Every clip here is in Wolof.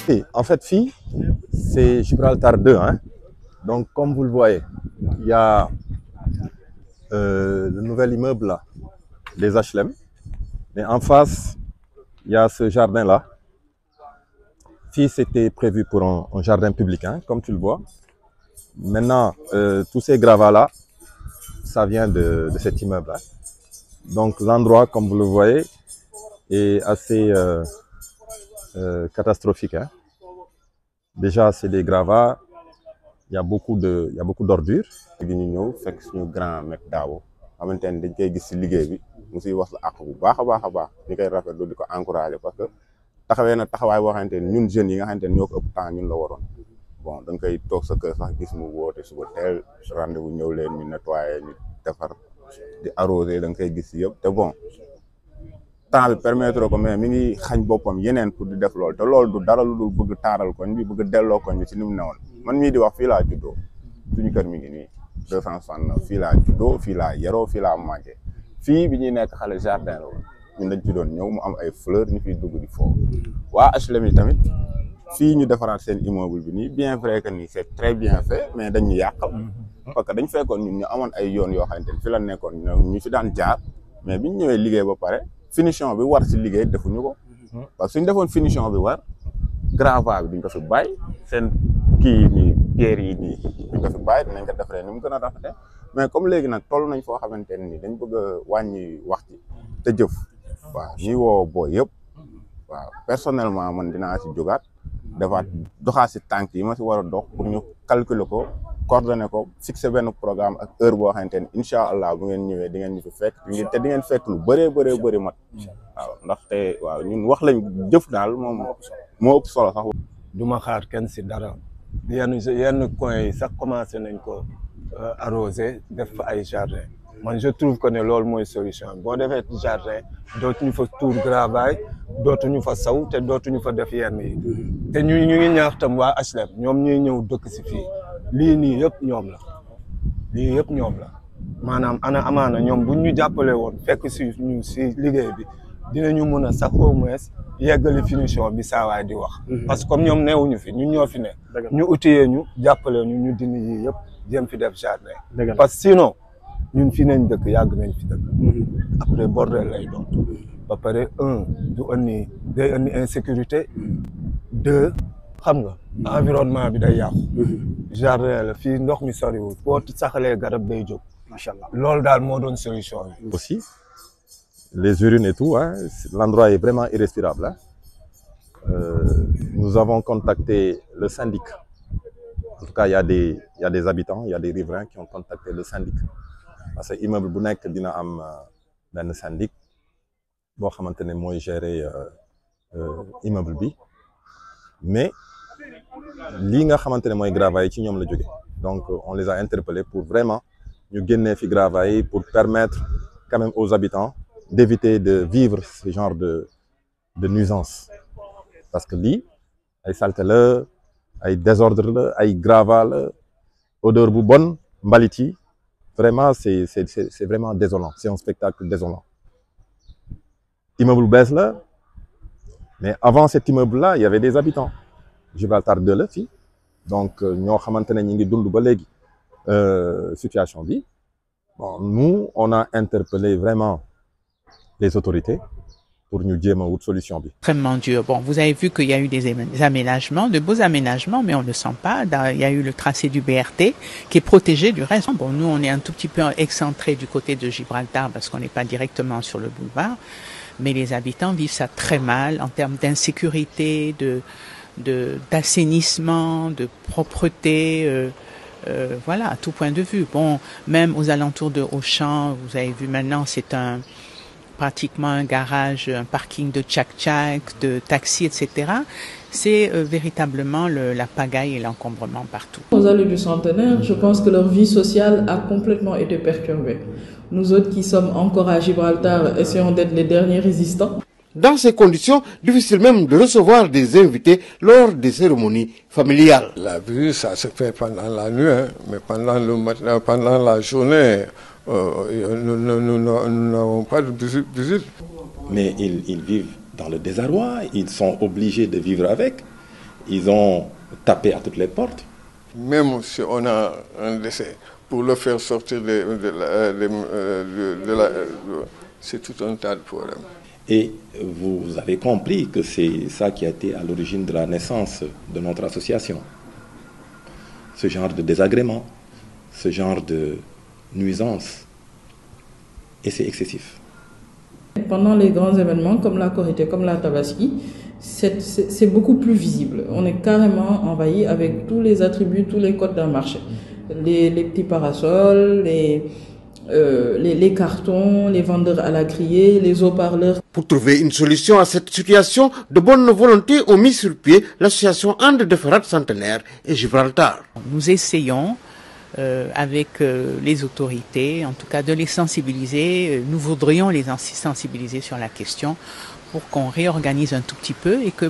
Oui, en fait, fille, c'est Gibraltar 2. Hein. Donc, comme vous le voyez, il y a le nouvel immeuble là, les HLM. Mais en face, il y a ce jardin-là. Fille, c'était prévu pour un jardin public, hein, comme tu le vois. Maintenant, tous ces gravats-là, ça vient de cet immeuble-là. Donc, l'endroit, comme vous le voyez, est assez catastrophique. Hein. Déjà, c'est des gravats. Il y a beaucoup d'ordures. Ñu ñëw fekk suñu grand mec Dabo xamante ne dañ koy gis ci liggéey bi mu siy wax la àq bu baax a baax ñu koy rafetlu di ko encourager parce que taxawee na taxawaay boo xamante ne ñun jeunes yi nga xamante ne ñoo ko ëpp temps ñun la waroon bon da nga koy toog sa kër sax gis mu woote suba teel rendez-vous ñëw leen ñu nettoyer ñu defar di arroser da nga koy gis yëpp te bon temps bi permettre ko mais mi ngi xañ boppam yeneen pour di def loolu te loolu du dara lu dul bëgg taaral koñ bi bëgg delloo koñ bi ci ni mu newoon man mii di wax fii laa juddoo suñu kër mi ngi nii 269 fii laa juddoo fii laa yaroo fii laa màggee fii bi ñuy nekk xale jardin la woon ñun dañ ci doon ñëw mu am ay fleurs ñu fiy dugg di foofu waa HLM yi tamit fii ñu defaraat seen immeuble bi nii bien vrai que nii c'est très bien fait mais dañu yàqal parce que dañ fekkoon ñun ñu amoon ay yoon yoo xamante ni fi la nekkoon ñu fi daan jaar mais biñ ñëwee liggéey ba pare finition bi war si liggéey defuñu ko parce que suñ defoon finition bi war gravat bi duñ ko fi bàyyi seen kii nii pierre yi nii duñ ko fi bàyyi dinañ ko defaree ni mu gën a rafete mais comme léegi nag toll nañ foo xamante ne ni dañ bëgg a wàññi wax ci te jëf waaw ñuy woo boo yëpp waaw personnellement man dinaa si jógaat defaat doxaa si tànk yi ma si war a dox pour ñu calculer ko coordonné ko fixé benn programme ak heure boo xamante ni incha allah bu ngeen ñëwee di ngeen ñu fi fekk te di ngeen fekk lu bëree mat waaw ndaxte waaw ñun wax lañ jëf daal moom moo ëpp solo sax. du ma xaar kenn si dara yenn coins yi sax commencé nañ ko arroser def fa ay jardin man je trouve que ne loolu mooy solution boo defee jardin dootuñu fa tuur gravaay dootuñu fa saw te dootuñu fa def yenn yi te ñu ngi ñaax tam waa HLM ñoom ñuy ñëw dëkk si fii lii nii yëpp ñoom la maanaam amaana ñoom buñ ñu jàppale woon fekk si ñu si liggéey bi dinañu mën a sax au moins yeggali finition bi saawaay di wax parce que comme ñoom neewuñu fi ñun ñoo fi ne ñu outillé ñu jàppale ñu dindi yii yëpp jëm fi def jardin parce que sinon ñun fi nañ dëkk yàgg nañ fi dëkk après bordel lay doon ba pare day andi insécurité deux xam nga environnement bi day yàqu jardin la fii ndox mi soriwul boo saxalee garab day jóg macha allah loolu daal moo doon solution bi aussi les urines et tout hein, l'endroit est vraiment irrespirable hein. Nous avons contacté le syndic en tout cas il y a des habitants il y a des riverains qui ont contacté le syndic parce que immeuble bu nekk dina am benn syndic boo xamante ne mooy gérer immeuble bi mais lii nga xamante ne mooy gravats yi ci ñoom la jóge donc on les a interpellés pour vraiment ñu génnee fi gravats yi pour permettre quand même aux habitants d'éviter de vivre ce genre de nuisance parce que lii ay saleté la ay désordre la ay gravats la odeur bu bon mbalit yi vraiment c'est vraiment désolant c'est un spectacle désolant immeuble bees la mais avant cet immeuble là il y avait des habitants Gibraltar 2 la fii donc ñoo xamante ne ñi ngi dund ba léegi situation bi bon nous on a interpellé vraiment les autorités pour ñu jéem a wut solution bi. Extrêmement dur. Bon, vous avez vu qu'il y a eu des aménagements, de beaux aménagements, mais on ne le sent pas. Il y a eu le tracé du BRT qui est protégé du reste. Bon, nous, on est un tout petit peu excentré du côté de Gibraltar parce qu'on n'est pas directement sur le boulevard, mais les habitants vivent ça très mal en termes d'insécurité, d'assainissement, de propreté. Voilà, à tout point de vue. Bon, même aux alentours de Auchan, vous avez vu maintenant, c'est pratiquement un garage, un parking de tchak-tchak, de taxis, etc. C'est véritablement la pagaille et l'encombrement partout. Aux allées du centenaire, je pense que leur vie sociale a complètement été perturbée. Nous autres qui sommes encore à Gibraltar, essayons d'être les derniers résistants. Dans ces conditions, difficile même de recevoir des invités lors des cérémonies familiales. La visite, ça se fait pendant la nuit, hein, mais pendant le matin, pendant la journée, nous n'avons pas de visite. Mais ils vivent dans le désarroi, ils sont obligés de vivre avec. ils ont tapé à toutes les portes. Même si on a un décès, pour le faire sortir c'est tout un tas de problèmes. Et vous avez compris que c'est ça qui a été à l'origine de la naissance de notre association. Ce genre de désagrément, ce genre de nuisance. Et c'est excessif. Pendant les grands événements comme la Korité, comme la Tabaski, c'est beaucoup plus visible. On est carrément envahi avec tous les attributs, tous les codes d'un marché. Les petits parasols, les cartons, les vendeurs à la criée, les haut-parleurs. Pour trouver une solution à cette situation, de bonne volonté ont mis sur pied l'association And Deferat Centenaire et Gibraltar. Nous essayons avec les autorités, en tout cas de les sensibiliser. Nous voudrions les sensibiliser sur la question pour qu'on réorganise un tout petit peu et que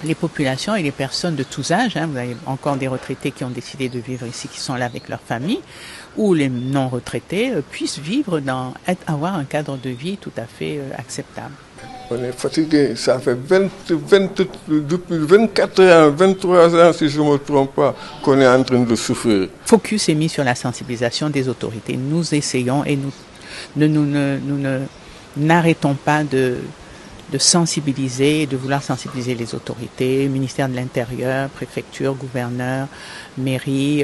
les populations et les personnes de tous âges, vous avez encore des retraités qui ont décidé de vivre ici, qui sont là avec leur famille, ou les non-retraités puissent vivre avoir un cadre de vie tout à fait acceptable. On est fatigué, ça fait depuis 24 ans, 23 ans si je ne me trompe pas, qu'on est en train de souffrir. Focus est mis sur la sensibilisation des autorités. Nous essayons et nous n'arrêtons pas de sensibiliser, de vouloir sensibiliser les autorités, ministère de l'Intérieur, préfecture, gouverneur, mairie,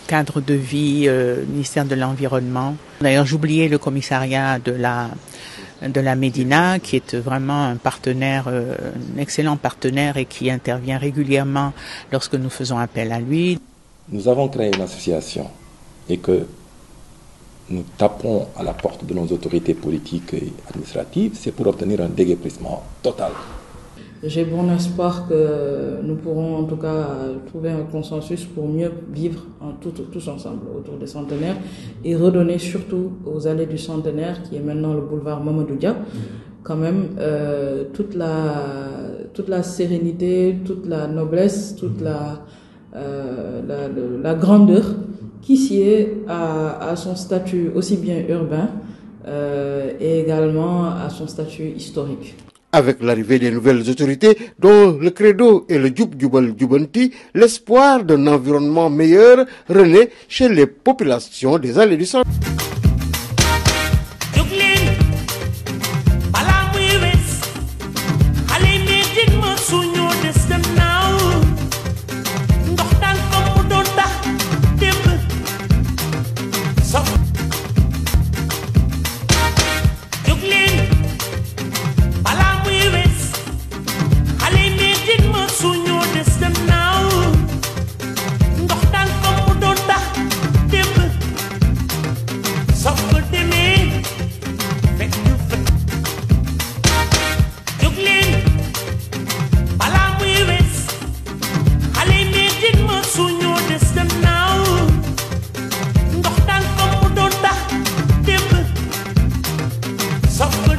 cadre de vie, ministère de l'Environnement. D'ailleurs, j'oubliais le commissariat de la Médina, qui est vraiment un partenaire, un excellent partenaire et qui intervient régulièrement lorsque nous faisons appel à lui. Nous avons créé une association et que nous tapons à la porte de nos autorités politiques et administratives, c'est pour obtenir un déguerpissement total. J'ai bon espoir que nous pourrons en tout cas trouver un consensus pour mieux vivre tous ensemble autour des centenaires et redonner surtout aux allées du centenaire, qui est maintenant le boulevard Mamadou Dia, quand même toute la sérénité, toute la noblesse, toute la grandeur qui sied à son statut aussi bien urbain et également à son statut historique. Avec l'arrivée des nouvelles autorités, dont le credo et le Djoub Djoubal Djoubanti, l'espoir d'un environnement meilleur renaît chez les populations des allées du centre. Some